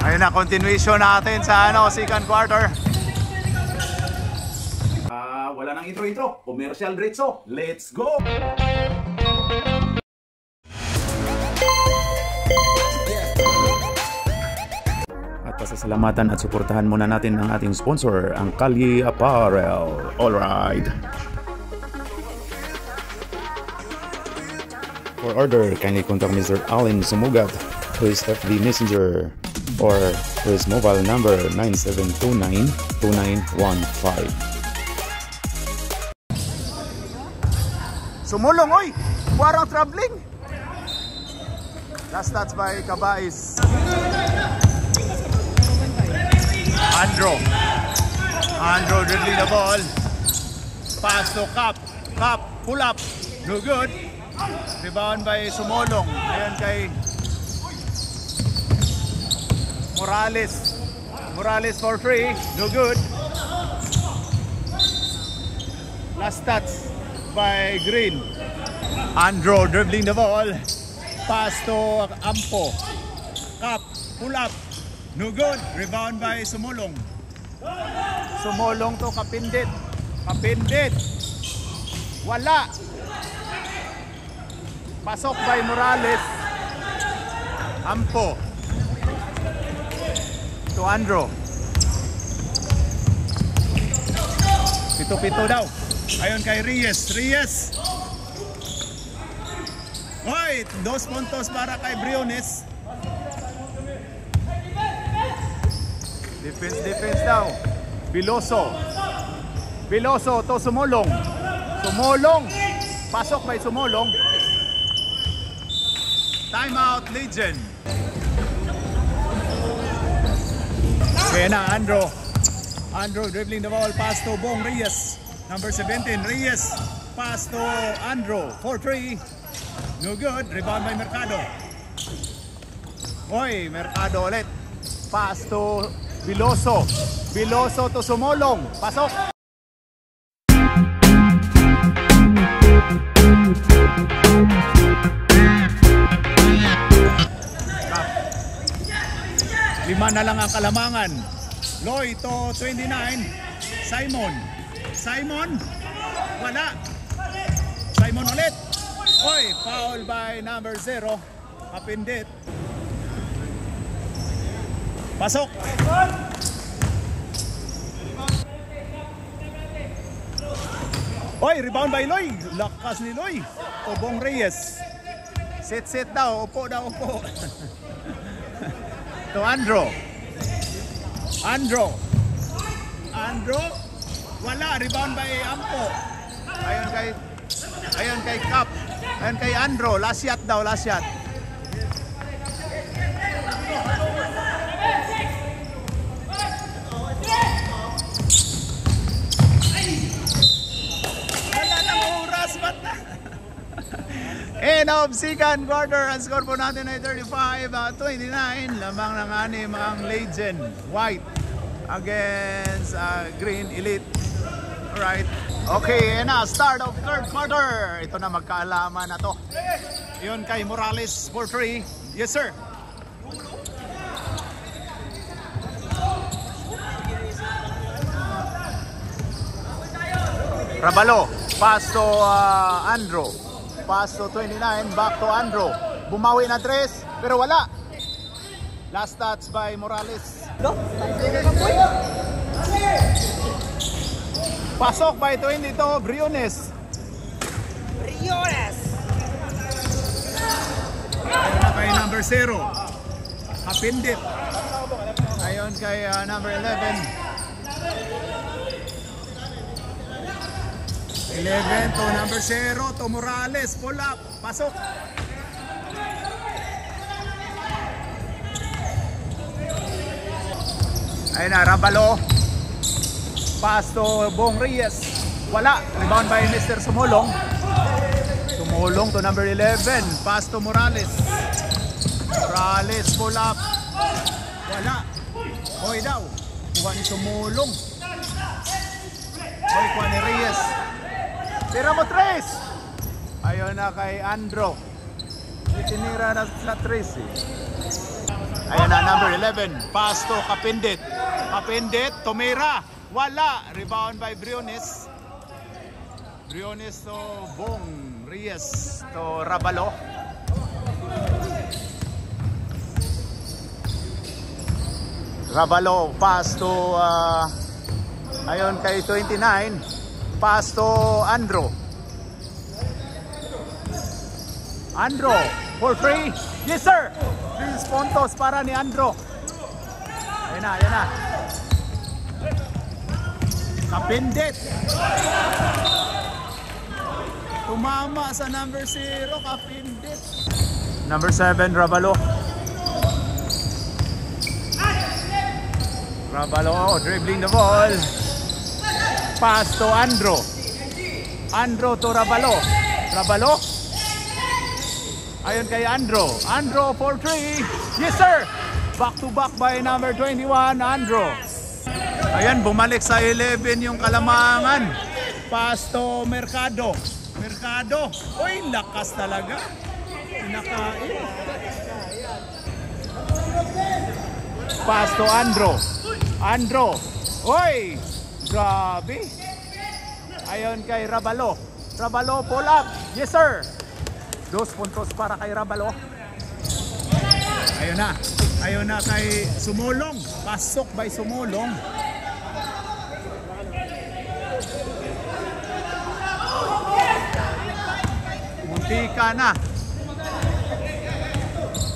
Ayun na, continuation natin sa second quarter. Wala nang intro-intro. Commercial diretso. Let's go! At pasasalamatan at suportahan muna natin ang ating sponsor, ang Kalye Apparel. Alright. For order, kindly contact Mr. Allen Sumugat to his FB Messenger or to his mobile number 9729-2915. Sumulong, oy! Parang traveling. Last touch by Cabais. Andro dribbling the ball. Pass to Cap. Cap, pull up. No good. Rebound by Sumolong. Ayan kay Morales. Morales for free. No good. Last touch by Green. Andro dribbling the ball. Pass to Ampo. Cap, pull up. No good. Rebound by Sumolong. Sumolong to Kapindit. Kapindit. Wala. Pasok by Morales. Ampo. To Andro. Pito-pito daw. Ayon kay Reyes. Reyes. Hoy, 2 puntos para kay Briones. Defense daw. Biloso. Biloso to Sumolong. Sumolong. Pasok by Sumolong. Timeout Legion. Kaya na Andro. Andro dribbling the ball. Pass to Bong Reyes. Number 17 Reyes. Pass to Andro. 4-3. No good. Rebound by Mercado. Oy, Mercado ulit. Pass to Biloso. Biloso to Sumolong. Pasok. Lima na lang ang kalamangan. Loy to 29. Simon. Simon. Wala. Simon ulit. Oy, foul by number 0. Kapindit. Pasok. Oy, rebound by Loy. Lakas ni Loy. Obong Reyes. Sit daw. Upo daw, upo. To Andro. Andro. Wala. Rebound by Ampo. Ayon kay Cap. Ayon kay Andro. Last shot daw. Last shot. End of second quarter. Ang score po natin ay 35-29. Lamang ng 6 ang Legend White against Green Elite. Alright. Okay, and start of third quarter. Ito na, magkaalaman na to. Yun kay Morales for 3. Yes sir. Rabalo. Pass to Andro. Pass to 29, back to Andro. Bumawi na 3, pero wala. Last touch by Morales. Pasok by 22, Briones. Ayun na kay number 0. Kapindit. Ayun kay number 11. 11 to number 0 to Morales. Pull up. Pasok. Ayun na, Rabalo. Pass to Bong Reyes. Wala. Rebound by Mr. Sumolong. Sumolong to number 11. Pass to Morales. Morales. Pull up. Wala. Hoy daw. Kuha ni Sumolong. Hoy, kuha ni Reyes. Tira mo 3. Ayun na kay Andro. Itinira na sa 3 eh. Ayan na, number 11. Pass to Kapindit. Kapindit, Tomera. Wala. Rebound by Briones. Briones to Bong. Reyes to Rabalo. Rabalo, pass to ayon kay 29. Pass to Andro. Andro for free. Yes sir. 3 puntos para ni Andro. Ayan na, ayan na. Kapindit. Tumama sa number 0, Kapindit. Number 7, Rabalo. Rabalo dribbling the ball. Pass to Andro. Andro to Rabalo. Rabalo. Ayon kay Andro. Andro for 3. Yes sir. Back to back by number 21, Andro. Ayan, bumalik sa 11 yung Kalamangan. Pass to Mercado. Mercado. Uy, lakas talaga. Pinakain. Pass to Andro. Andro. Uy, grabe. Ayon kay Rabalo. Rabalo pull up. Yes sir. 2 puntos para kay Rabalo. Ayun na. Ayun na kay Sumulong. Pasok by Sumulong. Muntika na.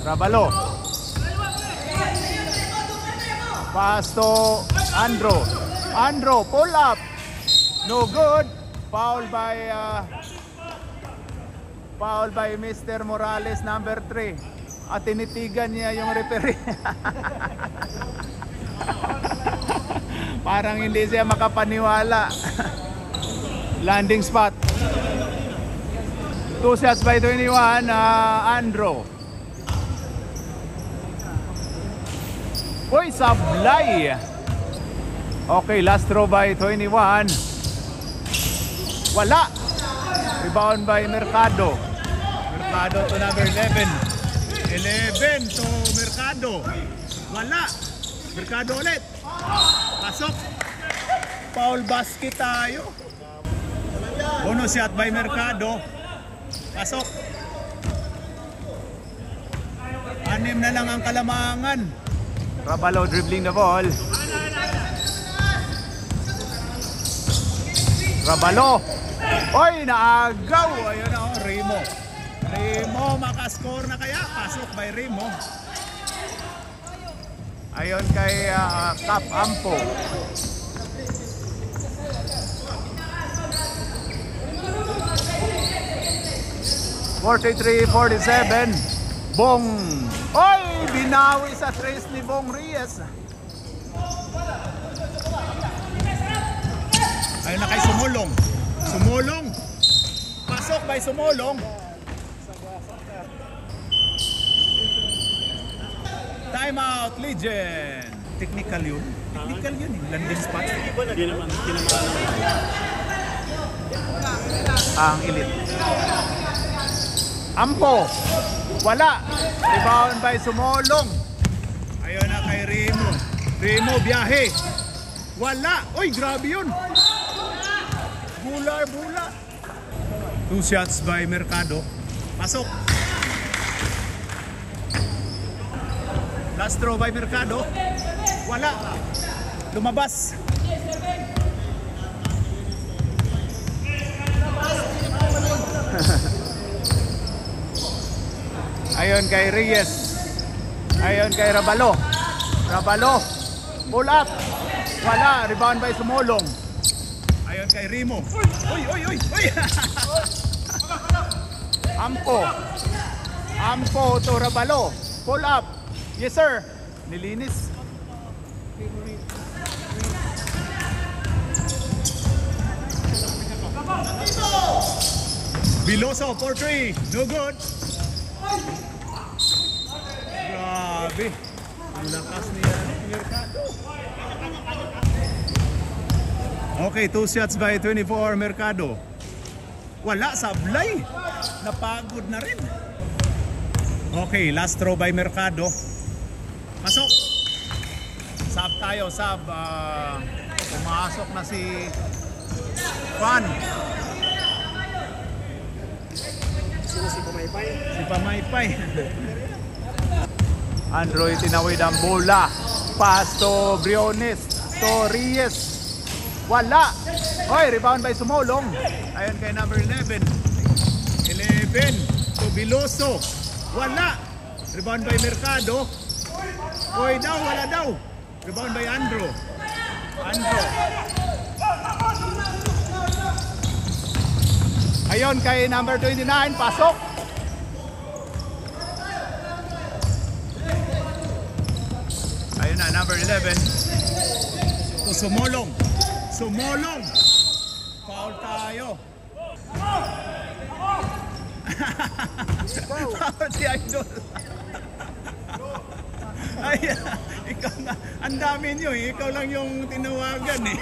Rabalo. Pass to Andro. Andro pull up. No good. Foul by Mr. Morales number 3. At tinitigan niya yung referee. Parang hindi siya makapaniwala. Landing spot. 2 shots by 21, Andro. Uy, sablay. Okay, last throw by 21. Wala. Rebound by Mercado. Mercado to number 11. 11 to Mercado. Wala. Mercado ulit. Pasok. Foul basket tayo. Bonus shot by Mercado. Pasok. 6 na lang ang Kalamangan. Rabalo dribbling the ball. Rabalo. Oy, naagaw. Ayun na, Remo. Remo, makascore na kaya? Pasok by Remo. Ayon kay Cap Ampo. (43-47) Bong. Oy, binawi sa trace ni Bong Reyes. Ayun na kay Sumulong. Sumulong. Pasok by Sumulong. Time out, Legion. Technical yun. Technical yun. Landing spot. Hindi naman kinamalan. Ang elite. Ampo. Wala. Rebound by Sumulong. Ayun na kay Remo. Remo biyahe. Wala. Uy, grabe yun. Bula. 2 shots by Mercado. Pasok. Last throw by Mercado. Wala. Lumabas. Ayon kay Reyes. Ayon kay Rabalo. Rabalo. Pull up. Wala. Rebound by Sumulong. Ayon kay Remo. Uy. Ampo. Ampo to Rabalo. Pull up. Yes sir. Nilinis. Biloso for 3. No good. Grabe. Ang lakas niya. Mercado. Okay, 2 shots by 24 Mercado. Wala, sablay. Napagod na rin. Okay, last throw by Mercado. Pasok. Sub tayo, sub. Pumasok na si Juan. Si Pamaypay. Si Pamaypay. Android tinawid ang bola. Pass to Briones. To Reyes. Wala. Oy, rebound by Sumolong. Ayun kay number 11. 11 to Biloso. Wala. Rebound by Mercado. Oy daw, wala daw. Rebound by Andro. Ayun kay number 29, pasok. Ayun na, number 11. To Sumolong. Foul tayo. Foul si Idol. Ay, ikaw na. Ang dami nyo eh. Ikaw lang yung tinawagan eh.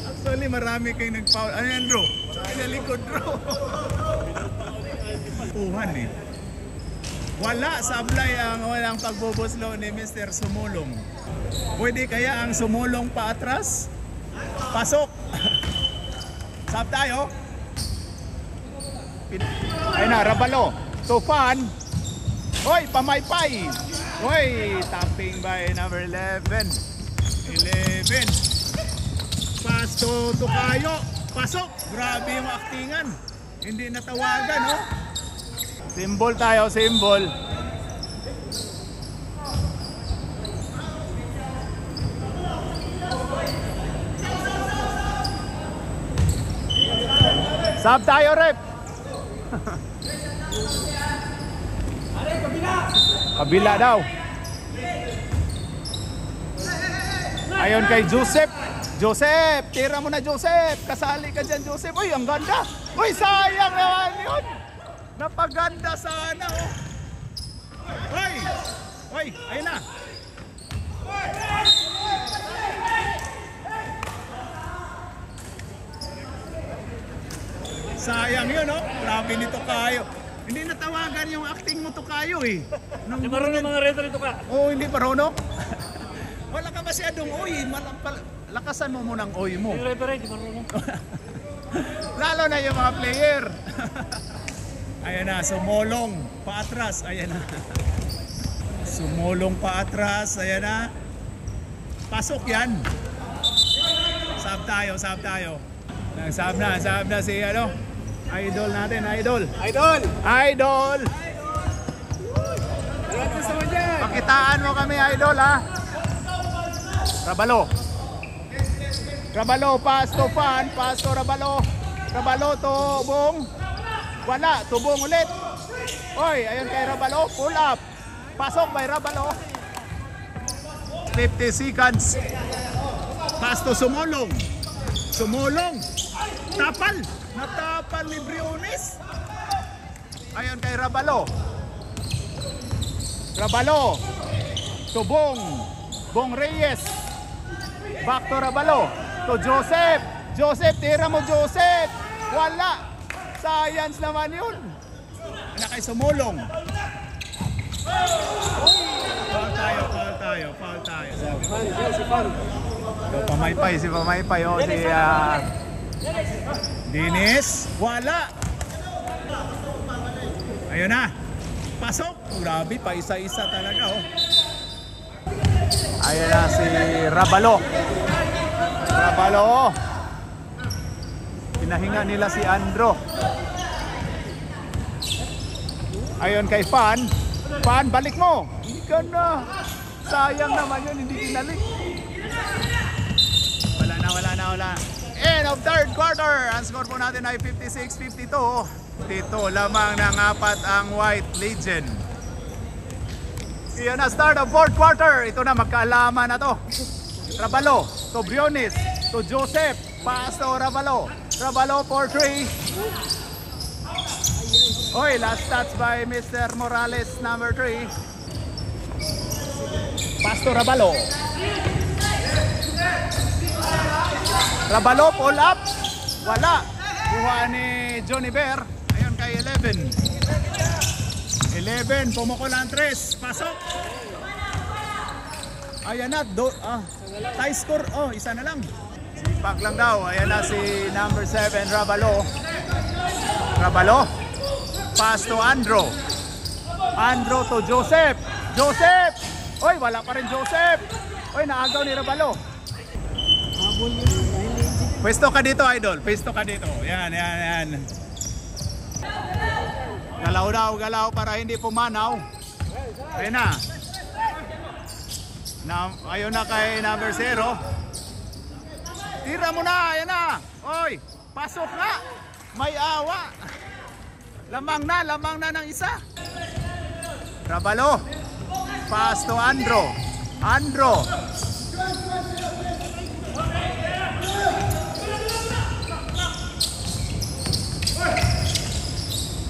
Actually, marami kayong nag-foul. Ano yan, bro? Pinalikod, bro. Uhan eh. Wala sablay ang walang pagbubuslo ni Mr. Sumulong. Pwede kaya ang Sumulong pa atras? Pasok. Sab tayo. Ayun na, Rabalo. Tufan. Hoy, Pamaypay. Hoy, tapping by number 11. Pass to Tukayo. Pasok. Grabe yung aktingan. Hindi natawagan, oh. Symbol tayo, symbol. Sab tayo, rep. Kabila daw. Ayon kay Joseph. Joseph, tira mo na Joseph. Kasali ka dyan Joseph. Uy, ang ganda. Uy, sayang naman yun. Napaganda sana oh. Uy, ayun na. Sayang yun oh. Grabe nito kayo. Hindi natawagan yung acting mo to kayo eh. Di marunong mga reto rito ka. Oh, hindi marunong? Wala ka masyadong oy. Lakasan mo munang oy mo. Yung referee, di marunong. Lalo na yung mga player. Ayan na, Sumolong paatras. Ayan na. Sumolong paatras. Ayan na. Pasok yan. Sab tayo. Sab na si ano? Idol natin, idol. Pakitaan mo kami, idol, ha? Rabalo, pass to Fan, pass to Rabalo to Bong. Wala, to Bong ulit. Oy, ayun kay Rabalo, pull up. Pasok by Rabalo. 50 seconds. Pass to Sumolong. Tapal. Natapal ni Briones. Ayun kay Rabalo to Bong Reyes. Back to Rabalo to Joseph, tira mo Joseph. Wala. Science naman yun. Ano kay Sumolong? Foul tayo. Si Pamaypay oh, si Dinis. Wala. Ayun na. Pasok. Grabe, pa isa-isa talaga oh. Ayun na si Rabalo. Pinahinga nila si Andro. Ayun kay Fan, balik mo. Hindi ka na. Sayang naman yun, hindi kinalik. Wala. End of third quarter. Ang score po natin ay 56-52. Dito lamang ng 4 ang White Legion. Iyan na, start of fourth quarter. Ito na, magkaalaman na to. Rabalo to Briones to Joseph. Pass to Rabalo for 3. Oy, last touch by Mr. Morales, number 3. Pass to Rabalo, pull up. Wala. Kuha ni Johnny Bear. Ayun kay 11. Pumukol ang 3. Pasok. Ayan na, tie score. Oh, isa na lang. Sipag lang daw. Ayan na si number 7, Rabalo. Rabalo. Pass to Andro. Andro to Joseph. Joseph! Oy, wala pa rin Joseph. Oy, naagaw ni Rabalo. Pwesto ka dito, idol. Pwesto ka dito. Yan, yan, yan. Galaw daw, galaw para hindi pumanaw. Ayan na. Ayun na kay number 0. Tira mo na, ayan na. Oy, pasok na. May awa. Lamang na ng isa. Rabalo. Pass to Andro. Andro.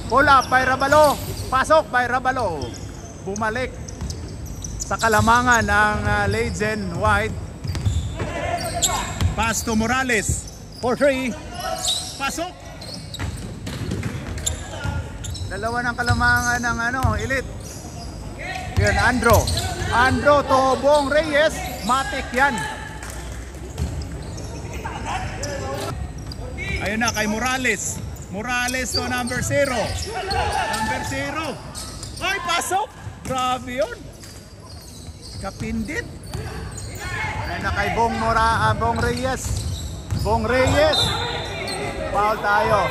Pull up by Rabalo. Pasok by Rabalo. Bumalik sa kalamangan ng Legend White. Pass to Morales. For 3. Pasok. Dalawa ng kalamangan ng Elite. Yan, Andro. Andro to Bong Reyes. Matik yan. Ayun na kay Morales. Morales to number 0. Number 0. Ay, pasok. Grabe yun. Kapindit. Ayun na kay Bong Reyes. Bong Reyes. Foul tayo.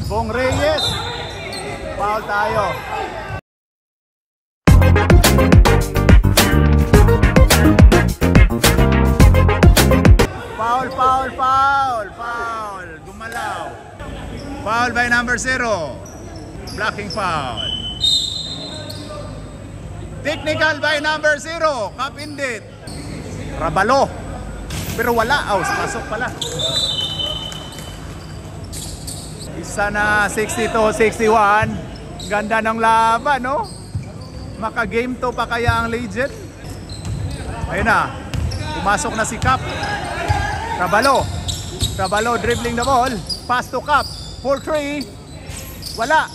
Bong Reyes. Foul tayo. Foul. Gumalaw. Foul by number 0. Blocking foul. Technical by number 0. Kapindit. Rabalo. Pero wala. Pasok pala. Isa na 62-61. Ganda ng laban, no? Maka-game to pa kaya ang Legend? Ayun na. Pumasok na si Cap. Rabalo. Rabalo dribbling the ball. Pass to Cap. 4-3. Wala.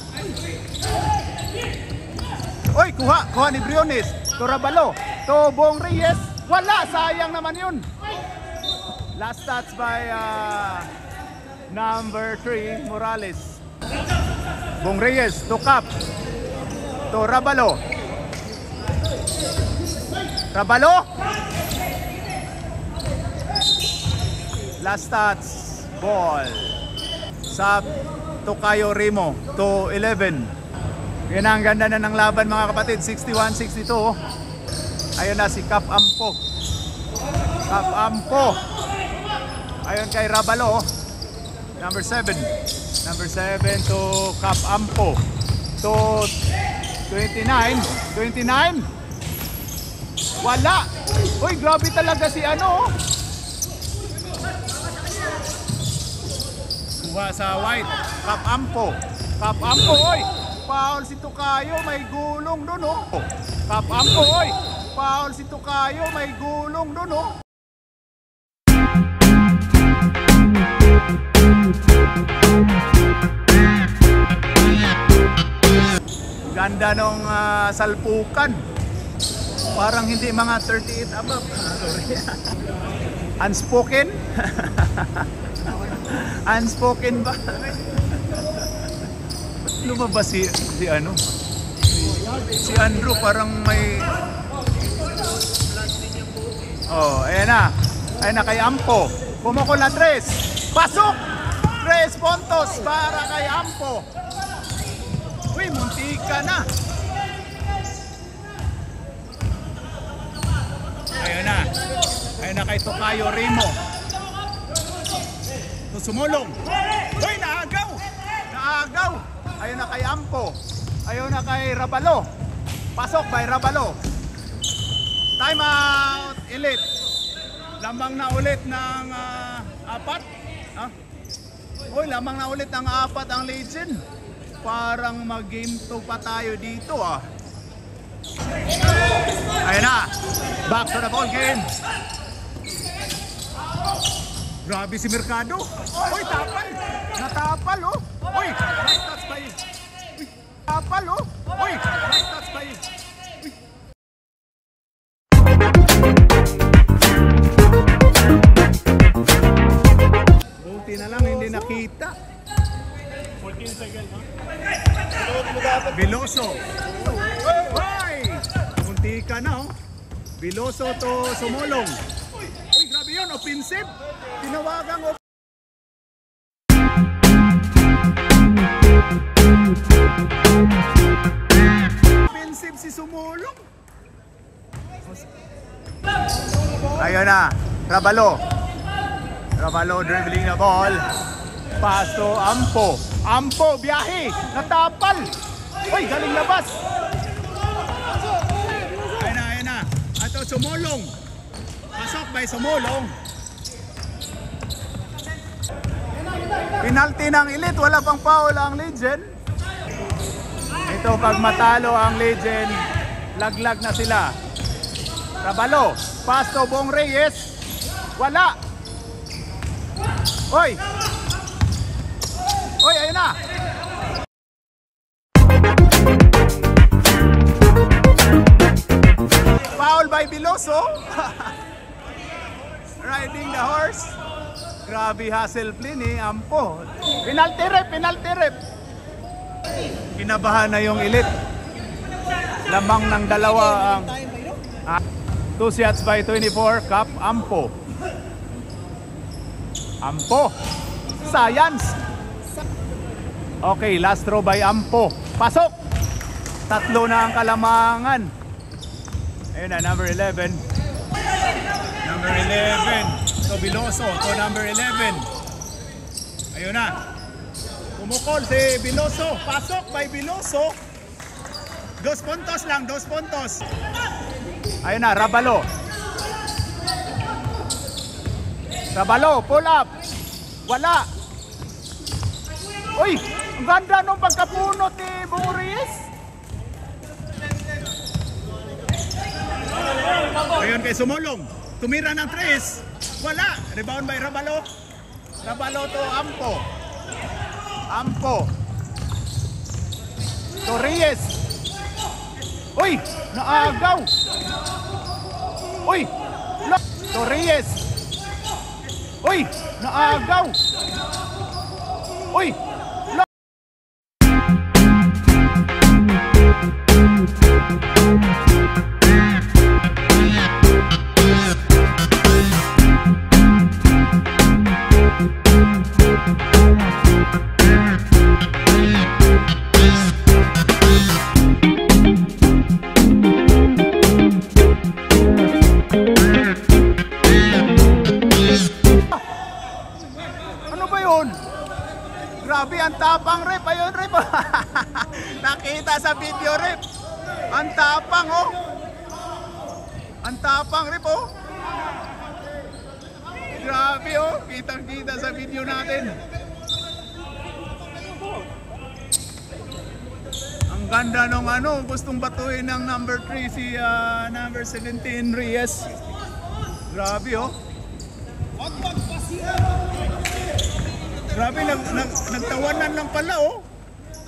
Oy, kuha ni Briones. To Rabalo. To Bong Reyes. Wala. Sayang naman yun. Last touch by number 3, Morales. Bong Reyes to Cap. To Rabalo. Rabalo. Last touch. Ball. Sa Tokayo Remo to 11. Yan ang ganda na ng laban mga kapatid. 61-62. Ayun na si Cap Ampo. Cap Ampo. Ayun kay Rabalo. Number 7. Number 7 to Cap Ampo. To 29. 29. Wala. Uy, grabe talaga si Kuha sa White. Cap Ampo. Cap Ampo, oy. Foul si Tokayo, may gulong doon, oh. Cap Ampo, oy. Foul si Tokayo, may gulong doon, oh. Ganda nung salpukan. Parang hindi mga 38 above. Sorry. Unspoken? Unspoken ba? Lumabas si Andrew parang may ayan na kay Ampo. Pumukol na 3. Pasok! 3 puntos para kay Ampo. Uy, muntika na. Ayun na kay Tokayo Remo. Sumulong. Uy, naagaw. Ayun na kay Ampo. Ayun na kay Rabalo. Pasok by Rabalo. Time out, Elite. Lamang na ulit ng 4. Uy, lamang na ulit ng 4 ang Legend. Parang mag-game 2 pa tayo dito, Ayun na. Back to the ball game. Grabe si Mercado. Uy, tapal. Natapal, oh. Uy, nice touch by. Uy, tapal, oh. Uy, nice touch by. Uy. Biloso. Hoy! Munti ka na, oh. Biloso to Sumulong. Uy, grabe yun, offensive. Tinawagang offensive si Sumulong. Ayun na, Rabalo. Rabalo dribbling na ball. Paso, Ampo. Ampo, biyahe. Natapal. Uy, galing labas. Ayun na. Ato, Sumulong. Pasok by Sumulong. Penalty ng Elite. Wala pang foul ang Legend. Ito, pag matalo ang Legend, laglag na sila. Rabalo. Paso, Bong Reyes. Wala. Oy! Oy, ayun na! Foul by Biloso. Riding the horse. Grabe hustle play ni Ampo. Penalty rep. Kinabahan na yung Elite. Lamang ng dalawa ang 2 shots by 24, Cap Ampo. Ampo. Science. Okay, last throw by Ampo. Pasok. Tatlo na ang kalamangan. Ayun na, number 11. Number 11. So Biloso to number 11. Ayun na. Pumukol si Biloso. Pasok by Biloso. 2 puntos lang, 2 puntos. Ayun na, Rabalo. Rabalo, pull up. Wala. Uy, ang ganda nung pagkapunot ni Boris. Ayun kay Sumulong. Tumira ng 3. Wala. Rebound by Rabalo. Rabalo to Ampo. Ampo. To Reyes. Uy, naagaw. Uy, to Reyes. Uy, naagaw. Uy, ano ba yun? Grabe, ang tapang rep. Ayun, rep. Nakita sa video, rep. Ang tapang, oh. Ang tapang, rep, oh. Grabe, oh. Kitang-kita sa video natin. Ang ganda nung ano, gustong batuhin ng number 3 si number 17 Reyes. Grabe, oh. Grabe, nagtawanan lang pala, oh.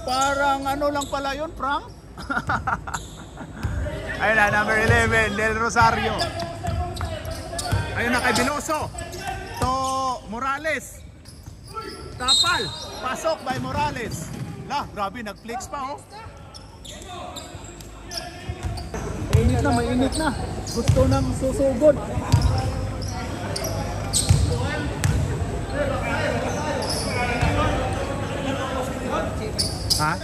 Parang ano lang pala yun, prank. Ayun na, number 11, Del Rosario. Ayun na kay Biloso. To Morales. Tapal. Pasok by Morales. Lah, grabe, nag-flex pa, oh. Mainit na. Gusto nang susugod. Ha?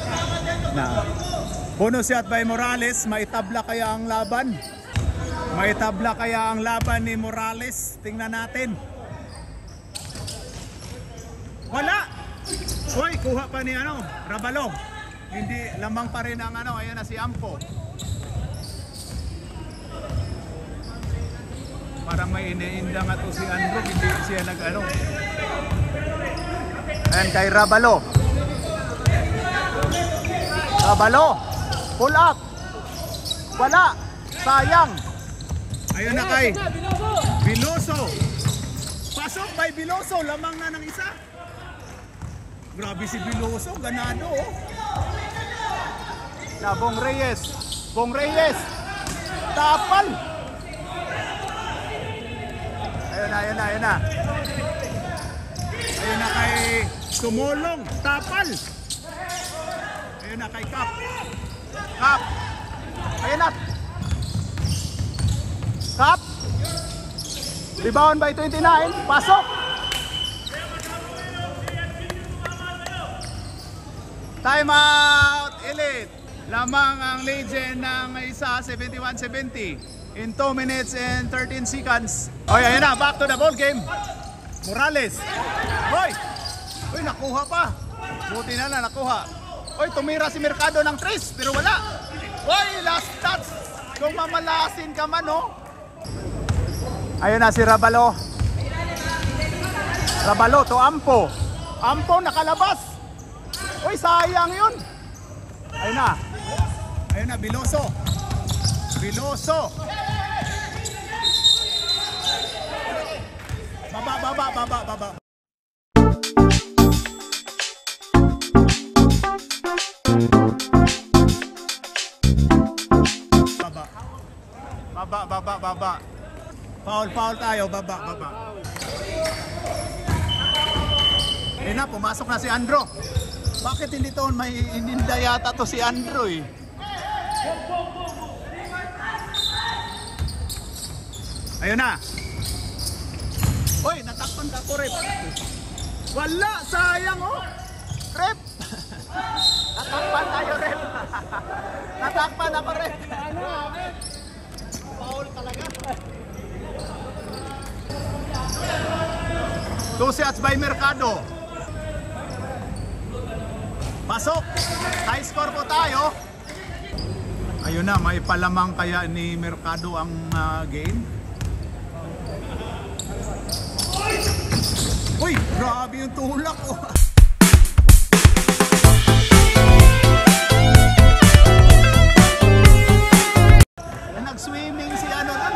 Na. Bonus shot by Morales. Maitabla kaya ang laban? Maitabla kaya ang laban ni Morales? Tingnan natin. Wala. Hoy, kuha pa ni ano, Rabalo. Hindi, lamang pa rin ang ano. Ayan na si Ampo. Parang may iniinda nga to si Andrew. Hindi siya nag-ano. Ayan kay Rabalo. Rabalo, pull up. Wala, sayang. Ayun na kay Biloso. Pasok by Biloso, lamang na ng isa. Grabe si Biloso, ganado, oh. Na Bong Reyes. Bong Reyes. Tapal. Ayun na. Ayun na kay Sumulong. Tapal. Ayun na kay Cap. Cup. Ayan na. Cup. Rebound by 29. Pasok. Time out. Elite. Lamang ang Legend ng isa 71-70 in 2 minutes and 13 seconds. Oy, ayan na. Back to the ball game. Morales. Hoy. Hoy, nakuha pa. Buti na lang nakuha. Hoy, tumira si Mercado ng 3 pero wala. Hoy, last touch. Kung mamalasin ka man, no? Ayun na si Rabalo. Rabalo to Ampo. Ampo nakalabas. Hoy, sayang yun. Ayun na. Ayun na, Biloso. Biloso. Baba. Baba. Foul tayo, baba. Eh na, pumasok na si Andro. Bakit hindi to may ininda yata to si Andro eh? Ayun na. Hoy, natakpan ka ko, Rep. Wala, sayang oh. Rep. Natakpan tayo, Rep. Natakpan ako, Rep. Foul talaga. 2 shots by Mercado. Pasok. High score po tayo. Ayun na, may palamang kaya ni Mercado ang game. Uy, grabe yung tulak oh. Nag-swimming si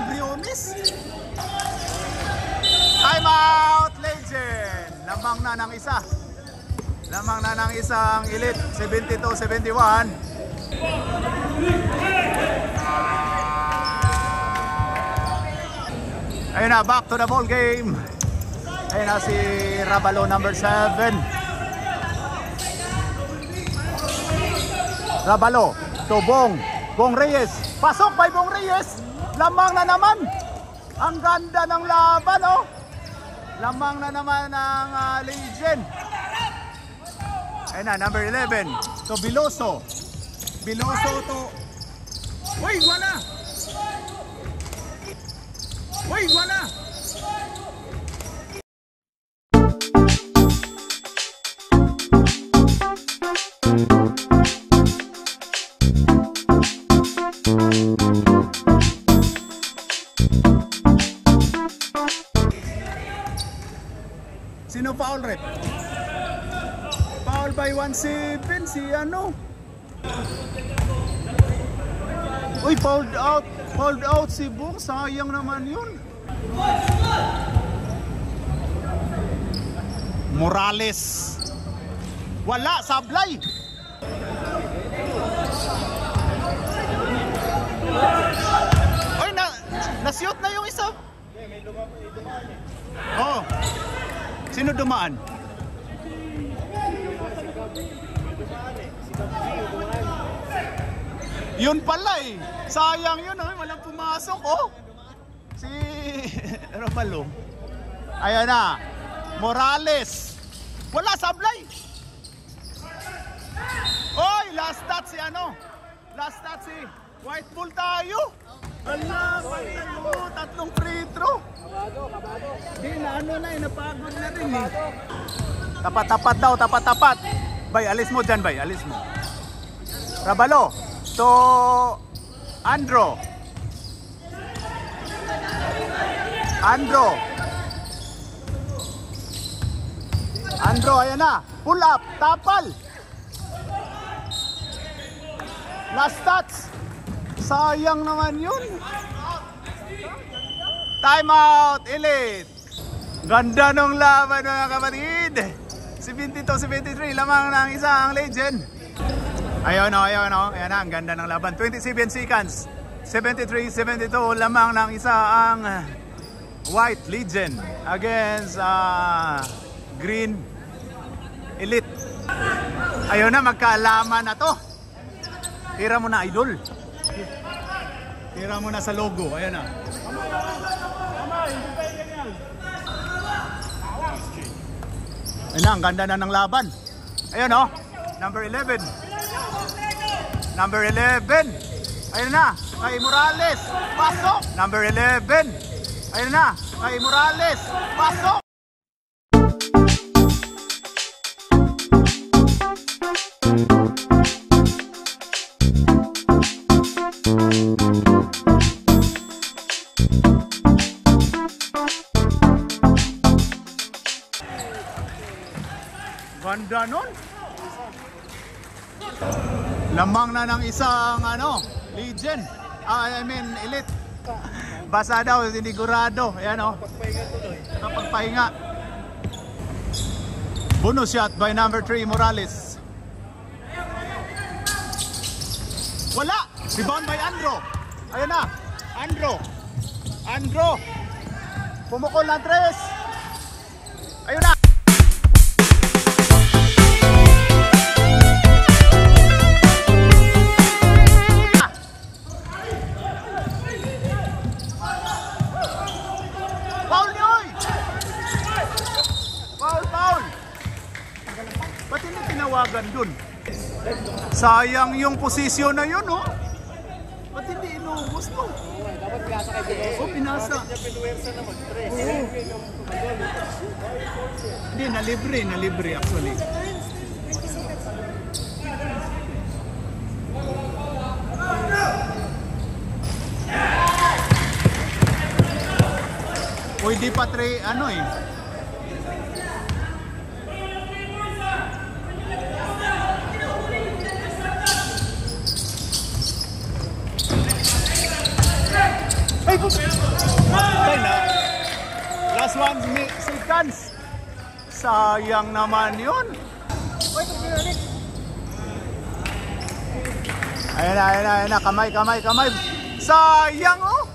Briones. Time out, Legend. Lamang na ng isa. Lamang na ng isang Elite. 72-71. Ayun na, back to the ball game. Ayun na si Rabalo number 7. Rabalo to Bong Reyes. Pasok by Bong Reyes. Lamang na naman. Ang ganda ng laban oh. Lamang na naman ng Legend. Ayun na, number 11 to Biloso. Biloso to. Uy, wala. Uy, wala. Sino foul, Red? Foul by 1-7 si Uy, fouled out si Bong. Sayang naman yun. Morales. Wala, sablay. Uy, na-shoot na yung isa. Oh. Sino dumaan? Yun pala eh. Sayang yun oh. Walang pumasok oh. Si Rabalo. Ayan na. Morales. Wala sablay. Oy, last touch si Last touch si White Bull tayo. Ala, tatlong free throw. Di na napagod na rin eh. Tapat-tapat daw, tapat-tapat. Bay, alis mo dyan, bay, alis mo. Rabalo to Andro. Andro, ayan na. Pull up, tapal. Last touch. Sayang naman yun. Time out, Elite. Ganda nung laban mga kapatid. 72-73, lamang ng isang Legend. Ayun o. Ayan na, ang ganda ng laban. 27 seconds. 73-72, lamang ng isang White Legend against Green Elite. Ayun na, magkaalaman na to. Tira mo na, idol. Tira mo na sa logo. Ayan na. Ayan na, ang ganda na ng laban. Ayan oh, number 11. Number 11. Ayan na, kay Morales. Pasok. Number 11. Ayan na, kay Morales. Pasok. Ganda nun. Lamang na ng isang legend. I mean elite. Basa daw, sinigurado. Ayan o. Nakapagpahinga. Bonus shot by number 3 Morales. Wala. Rebound by Andro. Ayan na. Andro. Pumukol na 3. Ayun na. Ba't hindi tinawagan dun? Sayang yung posisyon na yun, oh. Ba't hindi inubos to? Dapat pinasa kay Pinuwersa. Oh, pinasa. Dapat niya Pinuwersa na mag-3. Hindi, nalibre actually. Uy, di pa 3, eh. Ay, na. Last 1 seconds. Sayang naman yun. Ayan na. Kamay. Sayang, oh.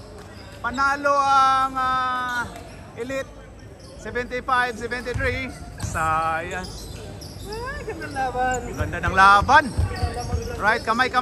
Panalo ang elite 75-73. Sayang. Ganda ng laban. Ganda ng laban. Right, kamay.